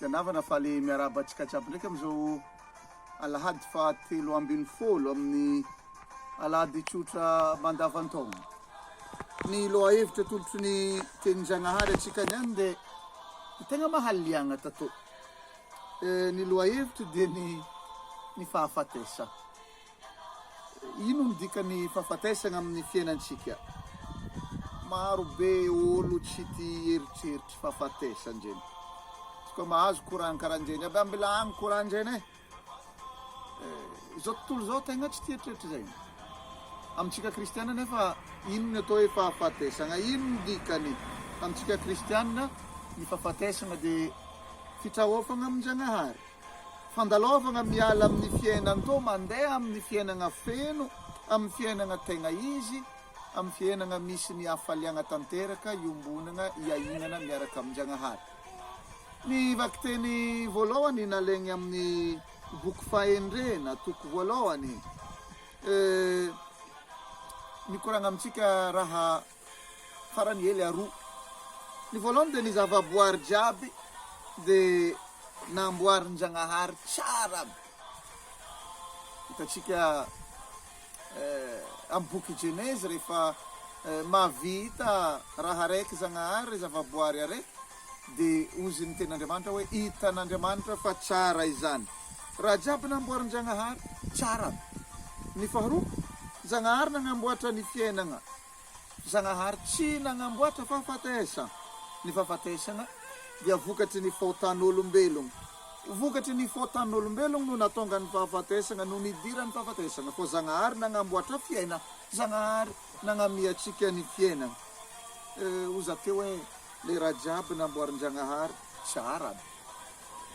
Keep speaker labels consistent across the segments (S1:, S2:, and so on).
S1: Ganavana faly miaraba antsika jiaby ndraiky amizao alahady fahatelo ambin'ny folo amin'ny alahady tsotra mandavan-taona. Ny lohahevitra tolotry ny tenin-Janahary antsika niany dia tegna mahaliagna tato. Ny lohahevitra dia ny fahafatesa. Ino ny dikany fahafatesana amin'ny fiainantsika? Maro be olo tsy tia eritreritry fahafatesa njeny. Koa mahazo koragna karanjeny aby ambila agny koranjeny zao tontolo zao tegna tsy tia eritreritry zay. Amintsika kristiana nefa ino ny atao hoe fahafatesana? Ino ny dikany? Amintsika kristiana ny fahafatesana dia fitraofana amin'ny Janahary, fandalovana miala amin'ny fiainan-to, mandeha amin'ny fiainana feno, amin'ny fiainana tegna izy, amin'ny fiainana misy ny hafaliana tanteraka, iombonana, iainana miaraka amin'ny Janahary. Ny vakiteny voalohany nalaigny amin'ny boky fahendrena, toko voalohany, mikoragna amintsika raha farany hely aroa. Ny voalohany dia ny zavaboary jiaby dia namboarin'ny Janahary tsara aby. Hitantsika amin'ny boky Genèse rehefa mahavita raha raiky Janahary, zavaboary araiky, dia ozy ny ten'Andriamanitra hoe hitan'Andriamanitra fa tsara izany. Raha jiaby namboarin'ny Janahary tsara. Ny faharoa, Janahary nanamboatra ny fiainana. Janahary tsy nanamboatra fahafatesana. Ny fahafatesana dia vokatry ny fahotan'olombelogno. Vokatry ny fahotan'olombelogno no natonga ny fahafatesana, no nidiran'ny fahafatesana. Fa Janahary nanamboatra fiaina. Janahary nanamiatsika ny fiainana. Oza teo hoe le raha jiaby namboarin'ny Janahary tsara.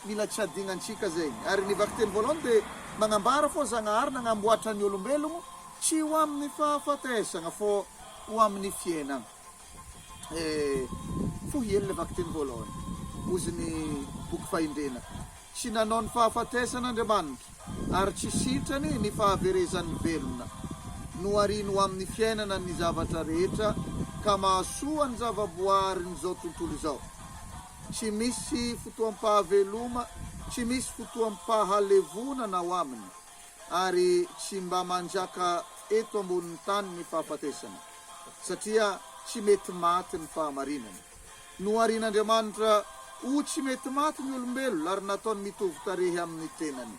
S1: Mila tsy adinantsika zegny. Ary ny vakiteny voalohany dia manambara fô Janahary nanamboatra ny olombelogno tsy ho amin'ny fahafatesana fô ho amin'ny fiainana. Fohely le vakiteny voalohany. Ozy ny boky fahendrena. Tsy nanao ny fahafatesan'Andriamanitra ary tsy sitrany ny fahaverezan'ny velona. Noharino amin'ny fiainana ny zavatra rehetra ka mahasoa ny zavaboary n'izao tontolo izao. Tsy misy fotoam-pahaveloma, tsy misy fotoam-pahalevonana ao aminy, ary tsy mba manjaka eto ambonin'ny tany ny fahafatesana, satria tsy mety maty ny fahamarinana. Noharin'Andriamanitra ho tsy mety maty ny olombelona ary nataony mitovy tarehy amin'ny tenany.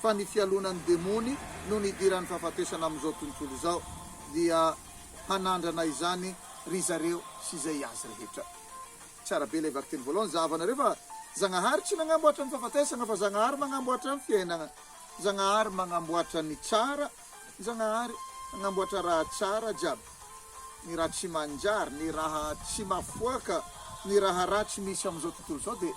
S1: Fa ny fialonan'ny demony no nidiran'ny fahafatesana amin'izao tontolo izao dia hanandrana izany ry zareo sy izay azy rehetra. Tsara be ilay vakiteny voalohany. Zahavanareo fa Janahary tsy nanamboatra ny fahafatesana fa Janahary manamboatra ny fiainana. Janahary manamboatra ny tsara, Janahary manamboatra raha tsara jiaby. Ny raha tsy manjary, ny raha tsy mafoaka, ny raha ratsy misy amin'izao tontolo izao dia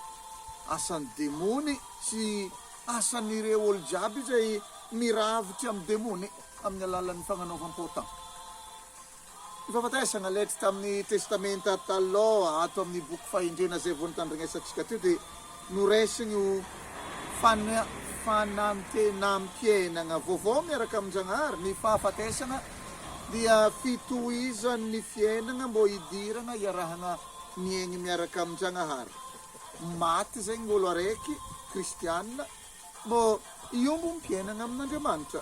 S1: asan'ny demony sy asan'ireo olo jiaby izay miravitry amin'ny demony amin'ny alalan'ny fagnanaovam-potan. Ny fahafatesana letry tamin'ny testamenta taloha ato amin'ny boky fahendrena izay vao nitandrignesantsika teo dia noraisiny ho fanantenam-piainana vaovao miaraka amin'ny Janahary. Ny fahafatesana dia fitohizan'ny fiainana mbô hidirana iarahana miaigny miaraka amin'ny Janahary. Maty zegny olo araiky kristianina mbô hiombo mpiainana amin'Andriamanitra.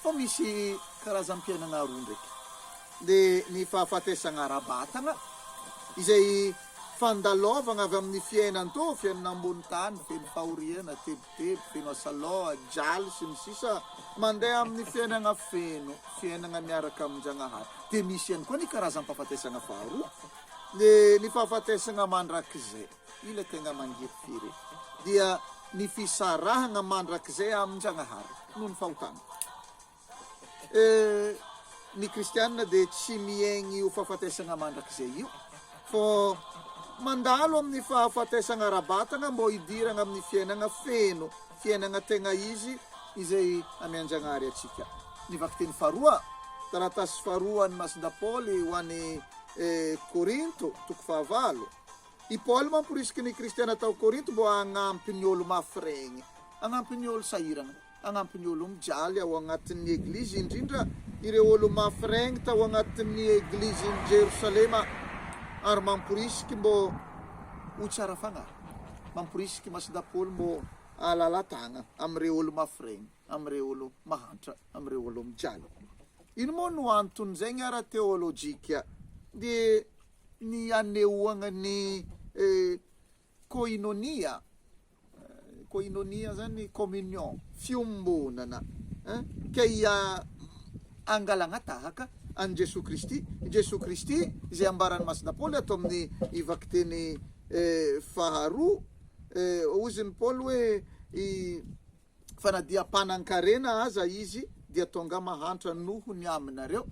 S1: Fa misy karazam-piainana roa ndraiky. Dia ny fahafatesana ara-batana izay fandalovana avy amin'ny fiainan-to, fiainana ambony tany, feno fahoriana, tebotebo, feno asaloha, jaly sy ny sisa, mandeha amin'ny fiainana feno, fiainana miaraka amin'ny Janahary. Dia misy ihany koa ny karazam-pahafatesana faharoa. Dia ny fahafatesana mandrakizay, ile tegna mangirifiry, dia ny fisarahana mandrakizay amin'ny Janahary noho ny fahotana. Ny kristianina dia tsy miaigny io fahafatesana mandrakizay io, fô mandalo amin'ny fahafatesana ara-batana mbô hidirana amin'ny fiainana feno, fiainana tegna izy izay amian-Janahary atsika. Ny vakiteny faharoa, taratasy faharoa ny masinda Paoly ho an'ny Korinto, toko 9. I Paoly mampirisiky ny kristiana tao Korinto mbô hagnampy ny olo mafiregny, hagnampy ny olo sahirana, hagnampy ny olo mijaly ao agnatin'ny eglizy, indrindra ireo olo mafiregny tao agnatin'ny eglizy Jerosalema, ary mampirisiky mbô ho tsara fagnahy. mamporisiky Masindapoly mbô alalatagna amin'ireo olo mafireny, amin'ireo olo mahantra, amin'ireo olo mijaly. Ino moa no antony zegny ara-teolojika dia ny anehoagna ny koinonia zany communion, fiombonana ke angalagna tahaka an Jesu Kristy zay ambaran'ny Masindapoly ato amin'ny ivaky teny faharoa ozy ny Paul hoe fanadiam-panankarena aza izy dia tonga mahantra nohony aminareo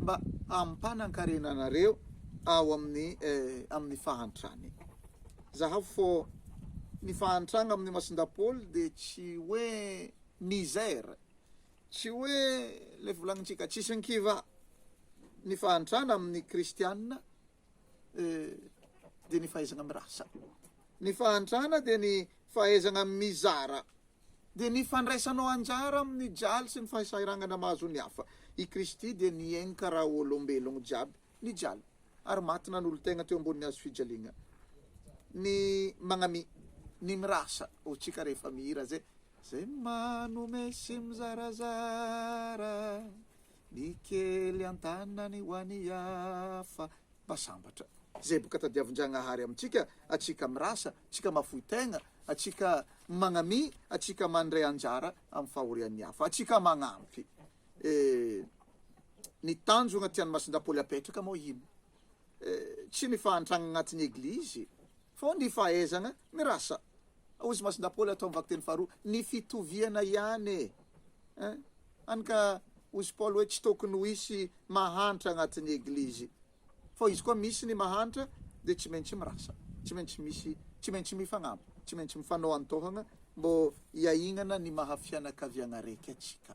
S1: mba ampanankarena anareo ao amin'ny fahantrany. Zahavy fô ny fahantrana amin'ny Masindapoly dia tsy hoe misère, tsy hoe le volagnintsika tsisy ny kiva. Ny fahantrana amin'ny kristianina dia ny fahaizana mirasa, ny fahantrana dia ny fahaizana mizara, dia ny fandraisanao anjara amin'ny jaly sy ny fahasahiranana mahazo ny hafa. I Kristy dia ny aigny karaha olombelogno jiaby ny jaly, ary maty nan'olo tegna teo ambony hazo fijaliana. Ny magnami, ny mirasa, tsika rehefa mihira zay manome sy mizarazara, ny kely an-tanany ho any hafa, basambatra. Zay boka tadiavin-Janahary amintsika, atsika mirasa, atsika mafoy tegna, atsika magnami, atsika mandray anjara amin'ny fahorian'ny hafa, atsika magnampy. Ny tanjona tian'ny Masindapoly apetraka moa ino? Tsy ny fahantrana agnatin'ny eglizy, fô ny fahaizana mirasa. Ozy Masindapoly atao mivaky teny faharoa, ny fitoviana ihany any ka ozy Paul hoe tsy tokony ho isy mahantra agnatin'ny eglizy, fô izy koa misy ny mahantra dia tsy maintsy mirasa, tsy maintsy mifagnampy, tsy maintsy mifanao antohana mbô hiahignana ny mahafianakaviana raiky atsika.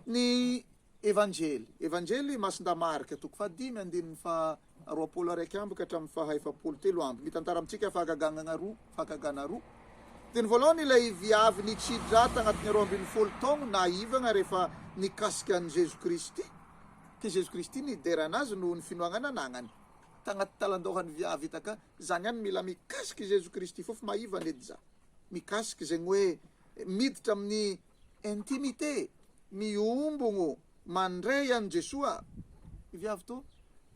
S1: Ny evanjely Masindamarika toko 5:22 ka hatramin'ny 7:3 mitantara amintsika fahagagana roa. Dia ny voalohany ilay viavy nitsidrata agnatin'ny 12 taogno naivagna rehefa nikasika an'i Jesu Kristy, ke Jesu Kristy nideranazy noho ny finoagnana anagnany. Tagnaty talandohan'ny viavy hitaka zany any mila mikasiky Jesu Kristy fôfa maivana edy za, mikasiky zegny hoe miditra amin'ny intimité, miombogno mandray an Jesoa. Viavy to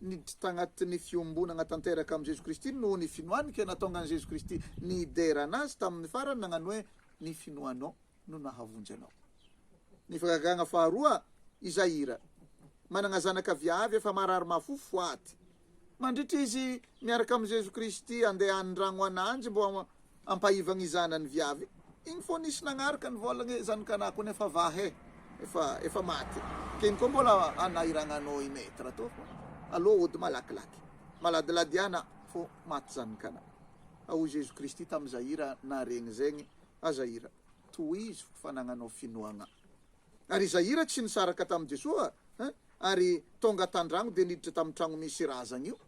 S1: niditra tagnatin'ny fiombonana tanteraka amin'i Jesu Kristy noho ny finoany, ke natonga an'i Jesu Kristy nideranazy tamin'ny farany nagnano hoe ny finoanao no nahavonjy anao. Ny fagagana faharoa, Izaira manana zanaka viavy efa marary mafofo aty, mandritra izy miaraka amin'i Jesu Kristy andeha andragno ananjy mbo ampahivagna izanany viavy, igny fô nisy nagnaraka ny volagny zanakanako nefa vahe efa maty, ke igny koa mbola anahiragnanao imetra to, aloha ody malakilaky maladiladiana fô maty zanakana. Ao Jesu Kristy tamin'ny Zaira naregny zegny, Zaira tohizo fanagnanao finoagna. Ary Zaira tsy nisaraka tamin'i Jesoa, ary tonga tandragno dia niditra tamin'ny tragno misy razana io.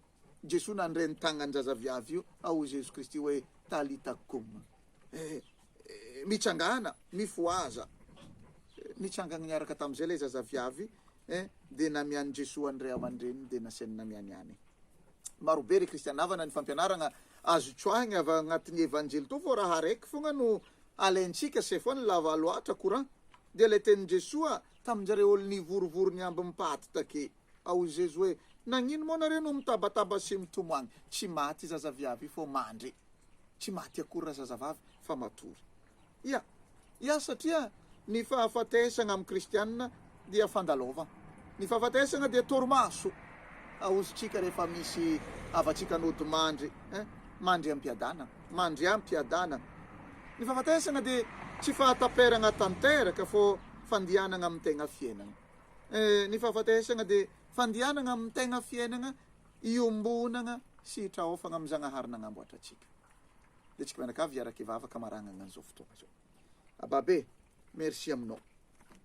S1: Jesoa nandray ny tagnany zazaviavy io, ao Jesu Kristy hoe talita kum, mitsangana, mifoaza. Nitsangana niaraka tamin'izay ilay zazaviavy, dia namiany Jesoa ny ray aman-dreny dia nasiany namiany any. Marobe ry kristianavana ny fampianarana azo tsoahigny avy agnatin'ny evanjely to, fô raha raiky fogna no alaintsika se foa ny lava loatra courant. Dia ilay tenin Jesoa tamin'jareo olo nivorovory ny amby mipaty take, ao Jesu hoe nagnino moa nareo no mitabataba sy mitomoagny? Tsy maty zazaviavy fô mandry, tsy maty akory raha zazavavy fa matory. Ia satria ny fahafatesagna amin'ny kristianina dia fandalova, ny fahafatesagna dia torimaso. Aozintsika rehefa misy avatsika nody mandry ampiadana. Ny fahafatesagna dia tsy fahataperagna tanteraka fô fandianana amin'ny tegna fiainana. Ny fahafatesagna dia fandianana amin'ny tegna fiainana, iombonana sy hitraofagna amin'ny Zagnahary nagnamboatra atsika. Dia tsika mianakavy iaraka ivavaka maragnana an'izao fotoana zao. Ababe, merci aminao.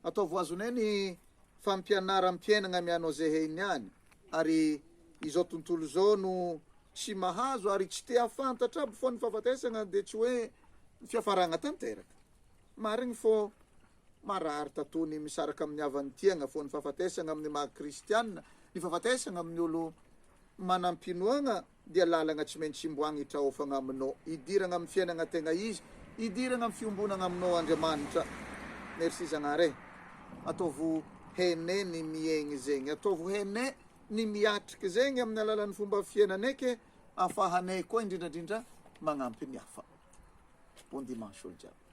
S1: Ataovy azonay ny fampianaram-piainana mianao zay hainy any, ary izao tontolo zao no tsy mahazo ary tsy te hafantatra aby fô ny fahafatesagna dia tsy hoe fiafaragna tanteraka. Marigny fô marary tatony misaraka amin'ny havan'ny tiagna fô ny fahafatesagna amin'ny maha kristianina, ny fahafatesagna amin'ny olo manampinoagna dia lalagna tsy maintsy imboagny traofagna aminao, idiragna amin'ny fiainagna tegna izy, idiragna amin'ny fiombonagna aminao Andriamanitra. Merci Zagnahary. Ataovy hainay ny miaigny zegny, ataovy hainay ny miatriky zegny amin'ny alalan'ny fomba fiainanay ke ahafahanay koa indrindrandrindra magnampy ny hafa. Bon dimanche olo jiaby.